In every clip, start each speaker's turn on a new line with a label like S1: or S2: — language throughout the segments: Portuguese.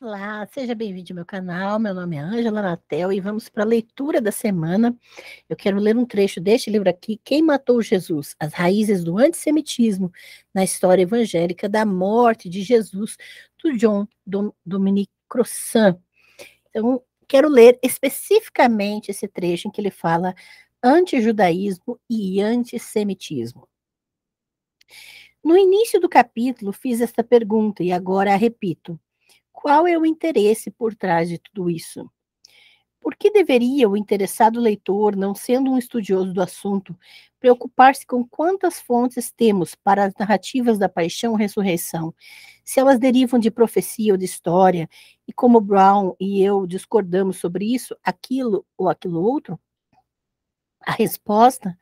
S1: Olá, seja bem-vindo ao meu canal. Meu nome é Ângela Natel e vamos para a leitura da semana. Eu quero ler um trecho deste livro aqui, Quem Matou Jesus? As Raízes do Antissemitismo na História Evangélica da Morte de Jesus, do John Dominic Crossan. Então, quero ler especificamente esse trecho em que ele fala antijudaísmo e antissemitismo. No início do capítulo, fiz esta pergunta e agora a repito. Qual é o interesse por trás de tudo isso? Por que deveria o interessado leitor, não sendo um estudioso do assunto, preocupar-se com quantas fontes temos para as narrativas da paixão e ressurreição, se elas derivam de profecia ou de história, e como Brown e eu discordamos sobre isso, aquilo ou aquilo outro? A resposta,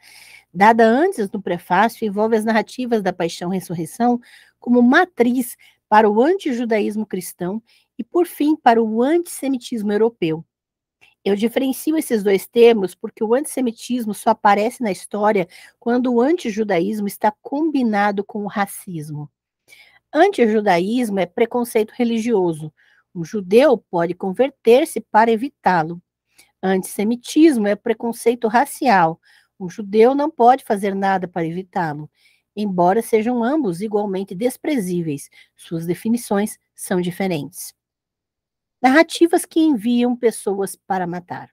S1: dada antes no prefácio, envolve as narrativas da paixão e ressurreição como matriz para o antijudaísmo cristão e, por fim, para o antissemitismo europeu. Eu diferencio esses dois termos porque o antissemitismo só aparece na história quando o antijudaísmo está combinado com o racismo. Antijudaísmo é preconceito religioso. Um judeu pode converter-se para evitá-lo. Antissemitismo é preconceito racial. Um judeu não pode fazer nada para evitá-lo. Embora sejam ambos igualmente desprezíveis, suas definições são diferentes. Narrativas que enviam pessoas para matar.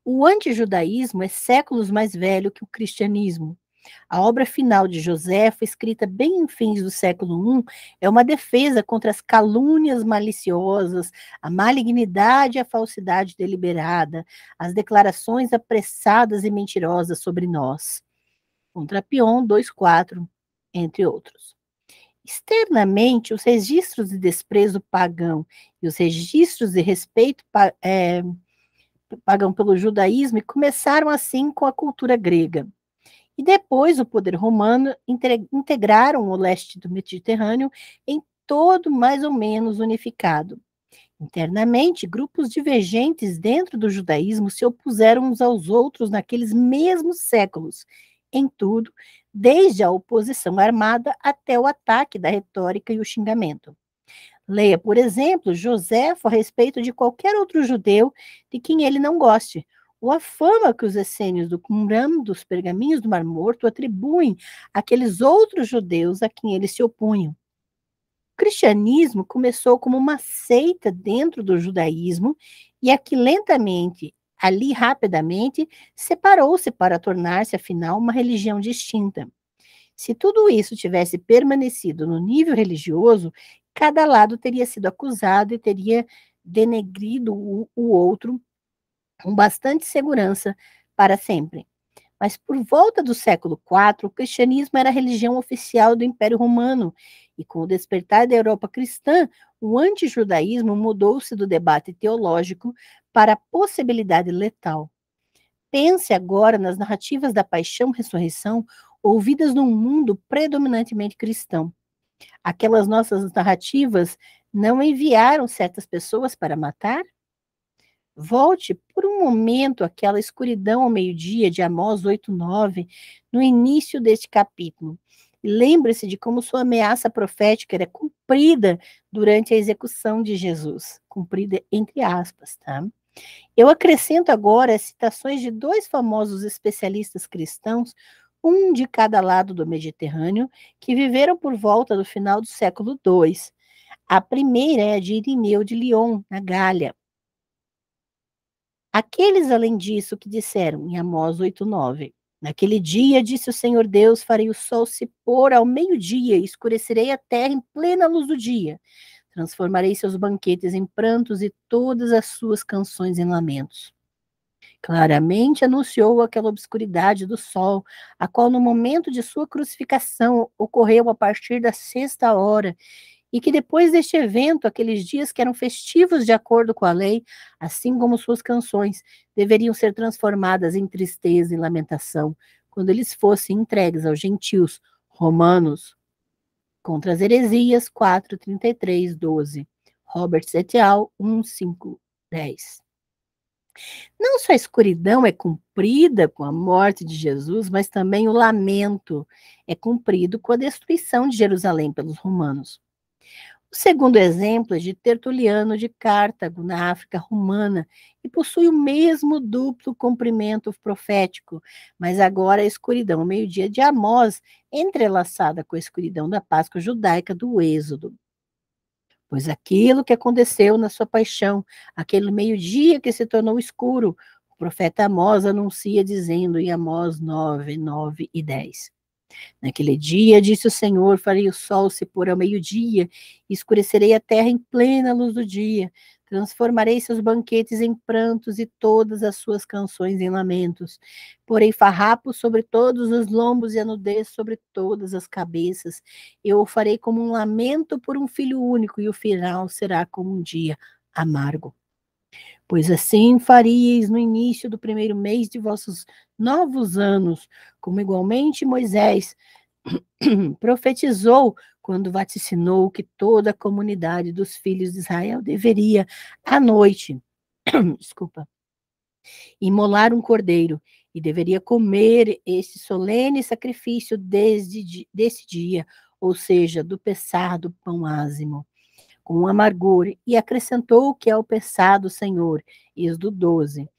S1: O antijudaísmo é séculos mais velho que o cristianismo. A obra final de José, escrita bem em fins do século I, é uma defesa contra as calúnias maliciosas, a malignidade e a falsidade deliberada, as declarações apressadas e mentirosas sobre nós. Contra Pion 2,4, entre outros. Externamente, os registros de desprezo pagão e os registros de respeito pagão pelo judaísmo começaram assim com a cultura grega. E depois o poder romano integraram o leste do Mediterrâneo em todo mais ou menos unificado. Internamente, grupos divergentes dentro do judaísmo se opuseram uns aos outros naqueles mesmos séculos, em tudo, desde a oposição armada até o ataque da retórica e o xingamento. Leia, por exemplo, Joséfo a respeito de qualquer outro judeu de quem ele não goste, ou a fama que os essênios do Qumran, dos pergaminhos do Mar Morto, atribuem àqueles outros judeus a quem eles se opunham. O cristianismo começou como uma seita dentro do judaísmo e aqui lentamente, ali rapidamente, separou-se para tornar-se, afinal, uma religião distinta. Se tudo isso tivesse permanecido no nível religioso, cada lado teria sido acusado e teria denegrido o outro com bastante segurança para sempre. Mas por volta do século IV, o cristianismo era a religião oficial do Império Romano, e com o despertar da Europa cristã, o antijudaísmo mudou-se do debate teológico para a possibilidade letal. Pense agora nas narrativas da paixão e ressurreição ouvidas num mundo predominantemente cristão. Aquelas nossas narrativas não enviaram certas pessoas para matar? Volte por um momento àquela escuridão ao meio-dia de Amós 8:9, no início deste capítulo. E lembre-se de como sua ameaça profética era cumprida durante a execução de Jesus. Cumprida entre aspas, tá? Eu acrescento agora as citações de dois famosos especialistas cristãos, um de cada lado do Mediterrâneo, que viveram por volta do final do século II. A primeira é a de Irineu de Lyon, na Gália. Aqueles, além disso, que disseram em Amós 8:9, naquele dia, disse o Senhor Deus, farei o sol se pôr ao meio-dia e escurecerei a terra em plena luz do dia. Transformarei seus banquetes em prantos e todas as suas canções em lamentos. Claramente anunciou aquela obscuridade do sol, a qual no momento de sua crucificação ocorreu a partir da 6ª hora, e que depois deste evento, aqueles dias que eram festivos de acordo com a lei, assim como suas canções, deveriam ser transformadas em tristeza e lamentação, quando eles fossem entregues aos gentios romanos. Contra as heresias, 4:33-12. Roberts et al. 1:5-10. Não só a escuridão é cumprida com a morte de Jesus, mas também o lamento é cumprido com a destruição de Jerusalém pelos romanos. O segundo exemplo é de Tertuliano de Cartago, na África romana, e possui o mesmo duplo comprimento profético, mas agora a escuridão ao meio-dia de Amós, entrelaçada com a escuridão da Páscoa judaica do Êxodo. Pois aquilo que aconteceu na sua paixão, aquele meio-dia que se tornou escuro, o profeta Amós anuncia dizendo em Amós 9, 9 e 10. Naquele dia, disse o Senhor, farei o sol se pôr ao meio-dia, e escurecerei a terra em plena luz do dia. Transformarei seus banquetes em prantos e todas as suas canções em lamentos. Porei farrapos sobre todos os lombos e a nudez sobre todas as cabeças. Eu o farei como um lamento por um filho único, e o final será como um dia amargo. Pois assim faríeis no início do primeiro mês de vossos novos anos, como igualmente Moisés profetizou quando vaticinou que toda a comunidade dos filhos de Israel deveria, à noite, desculpa, imolar um cordeiro e deveria comer esse solene sacrifício desse dia, ou seja, do pessar do pão ázimo, com amargor, e acrescentou que é o pessar do Senhor. Êxodo 12.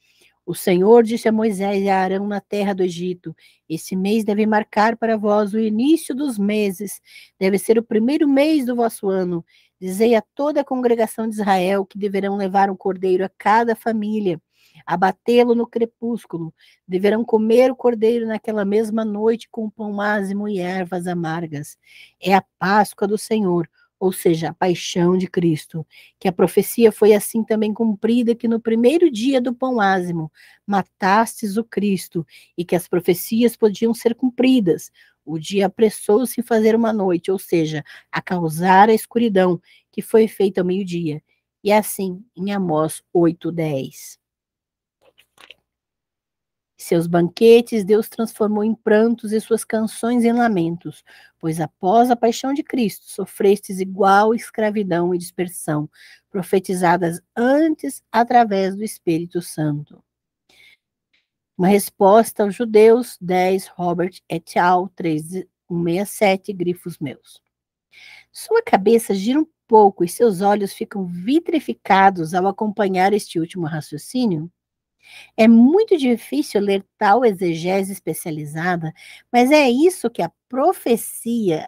S1: O Senhor disse a Moisés e a Arão na terra do Egito: esse mês deve marcar para vós o início dos meses, deve ser o primeiro mês do vosso ano. Dizei a toda a congregação de Israel que deverão levar um cordeiro a cada família, abatê-lo no crepúsculo. Deverão comer o cordeiro naquela mesma noite com pão ázimo e ervas amargas. É a Páscoa do Senhor, ou seja, a paixão de Cristo, que a profecia foi assim também cumprida, que no primeiro dia do pão ázimo matastes o Cristo, e que as profecias podiam ser cumpridas. O dia apressou-se em fazer uma noite, ou seja, a causar a escuridão, que foi feita ao meio-dia. E assim, em Amós 8:10. Seus banquetes Deus transformou em prantos e suas canções em lamentos, pois após a paixão de Cristo sofrestes igual escravidão e dispersão, profetizadas antes através do Espírito Santo. Uma resposta aos judeus, 10, Robert et al., 3:167, grifos meus. Sua cabeça gira um pouco e seus olhos ficam vitrificados ao acompanhar este último raciocínio? É muito difícil ler tal exegese especializada, mas é isso que a profecia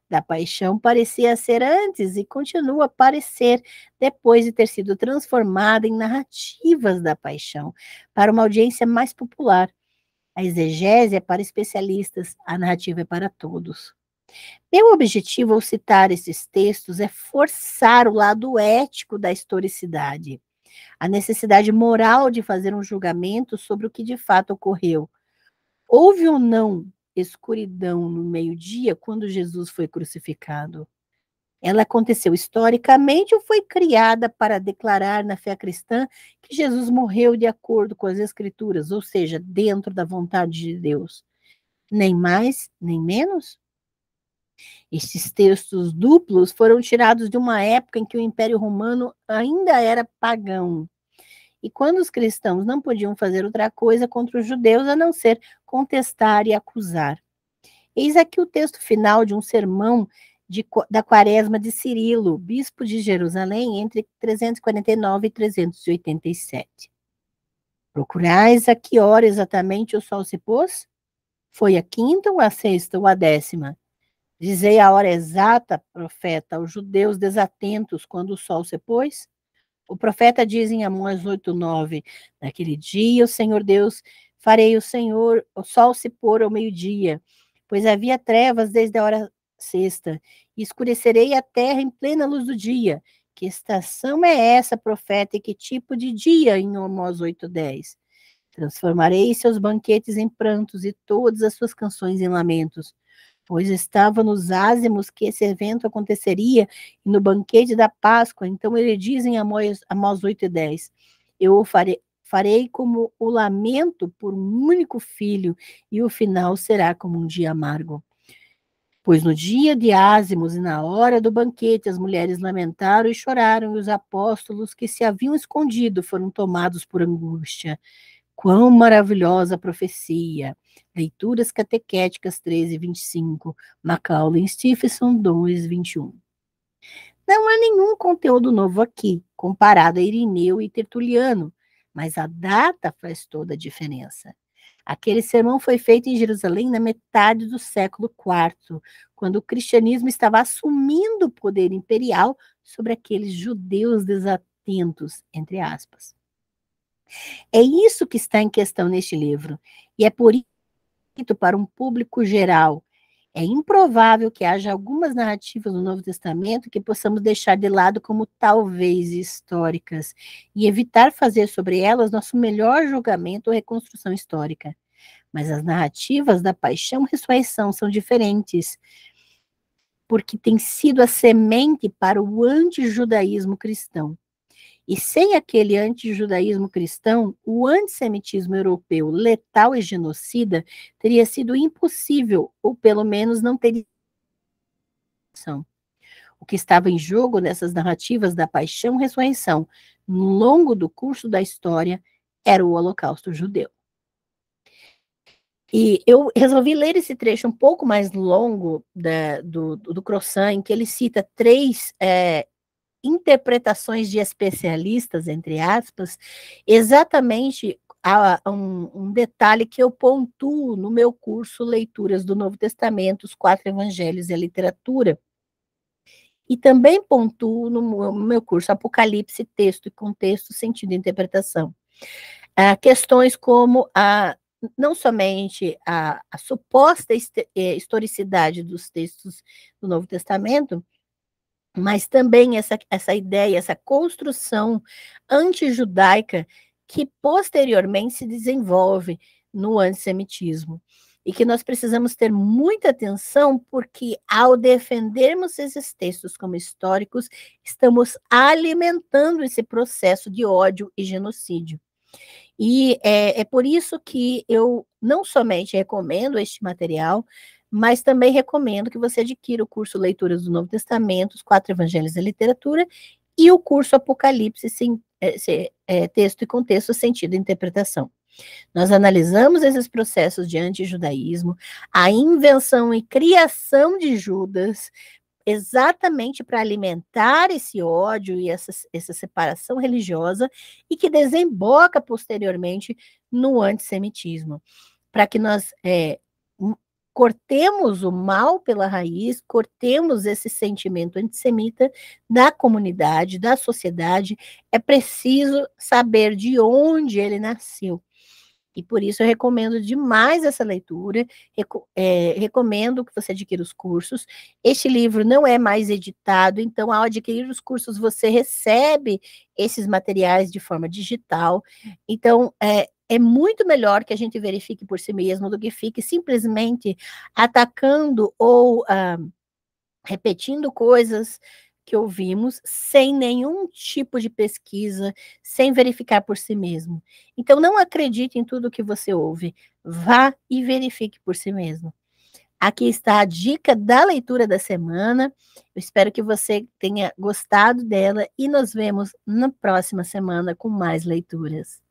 S1: da paixão parecia ser antes e continua a parecer depois de ter sido transformada em narrativas da paixão para uma audiência mais popular. A exegese é para especialistas, a narrativa é para todos. Meu objetivo ao citar esses textos é forçar o lado ético da historicidade, a necessidade moral de fazer um julgamento sobre o que de fato ocorreu. Houve ou não escuridão no meio-dia quando Jesus foi crucificado? Ela aconteceu historicamente ou foi criada para declarar na fé cristã que Jesus morreu de acordo com as Escrituras, ou seja, dentro da vontade de Deus? Nem mais, nem menos? Estes textos duplos foram tirados de uma época em que o Império Romano ainda era pagão. E quando os cristãos não podiam fazer outra coisa contra os judeus a não ser contestar e acusar. Eis aqui o texto final de um sermão da quaresma de Cirilo, bispo de Jerusalém, entre 349 e 387. Procurais a que hora exatamente o sol se pôs? Foi a quinta ou a sexta ou a 10ª? Dizei a hora exata, profeta, aos judeus desatentos quando o sol se pôs? O profeta diz em Amós 8:9, naquele dia o Senhor Deus, farei o sol se pôr ao meio-dia, pois havia trevas desde a hora sexta, e escurecerei a terra em plena luz do dia. Que estação é essa, profeta, e que tipo de dia, em Amós 8:10? Transformarei seus banquetes em prantos e todas as suas canções em lamentos, pois estava nos ázimos que esse evento aconteceria, e no banquete da Páscoa. Então ele diz em Amós 8:10, eu o farei como o lamento por um único filho, e o final será como um dia amargo. Pois no dia de ázimos e na hora do banquete as mulheres lamentaram e choraram, e os apóstolos que se haviam escondido foram tomados por angústia. Quão maravilhosa profecia! Leituras Catequéticas 13:25, Macaulay Stephenson 2:21. Não há nenhum conteúdo novo aqui, comparado a Irineu e Tertuliano, mas a data faz toda a diferença. Aquele sermão foi feito em Jerusalém na metade do século IV, quando o cristianismo estava assumindo o poder imperial sobre aqueles judeus desatentos, entre aspas. É isso que está em questão neste livro, e é por isso para um público geral. É improvável que haja algumas narrativas no Novo Testamento que possamos deixar de lado como talvez históricas e evitar fazer sobre elas nosso melhor julgamento ou reconstrução histórica. Mas as narrativas da paixão e ressurreição são diferentes, porque têm sido a semente para o antijudaísmo cristão. E sem aquele antijudaísmo cristão, o antissemitismo europeu letal e genocida teria sido impossível, ou pelo menos não teria. O que estava em jogo nessas narrativas da paixão e ressurreição, no longo do curso da história, era o Holocausto judeu. E eu resolvi ler esse trecho um pouco mais longo do Crossan, em que ele cita três interpretações de especialistas, entre aspas, exatamente um detalhe que eu pontuo no meu curso Leituras do Novo Testamento, os 4 Evangelhos e a Literatura, e também pontuo no meu curso Apocalipse, Texto e Contexto, Sentido e Interpretação. Questões como não somente a suposta historicidade dos textos do Novo Testamento, mas também essa ideia, essa construção antijudaica que posteriormente se desenvolve no antissemitismo. E que nós precisamos ter muita atenção, porque ao defendermos esses textos como históricos, estamos alimentando esse processo de ódio e genocídio. E é por isso que eu não somente recomendo este material, mas também recomendo que você adquira o curso Leituras do Novo Testamento, os 4 Evangelhos e Literatura, e o curso Apocalipse, Texto e Contexto, Sentido e Interpretação. Nós analisamos esses processos de antijudaísmo, a invenção e criação de Judas, exatamente para alimentar esse ódio e essa separação religiosa, e que desemboca posteriormente no antissemitismo, para que nós cortemos o mal pela raiz, cortemos esse sentimento antissemita da comunidade, da sociedade. É preciso saber de onde ele nasceu. E por isso eu recomendo demais essa leitura, recomendo que você adquira os cursos. Este livro não é mais editado, então ao adquirir os cursos você recebe esses materiais de forma digital. Então é muito melhor que a gente verifique por si mesmo do que fique simplesmente atacando ou repetindo coisas que ouvimos sem nenhum tipo de pesquisa, sem verificar por si mesmo. Então, não acredite em tudo que você ouve. Vá e verifique por si mesmo. Aqui está a dica da leitura da semana. Eu espero que você tenha gostado dela e nos vemos na próxima semana com mais leituras.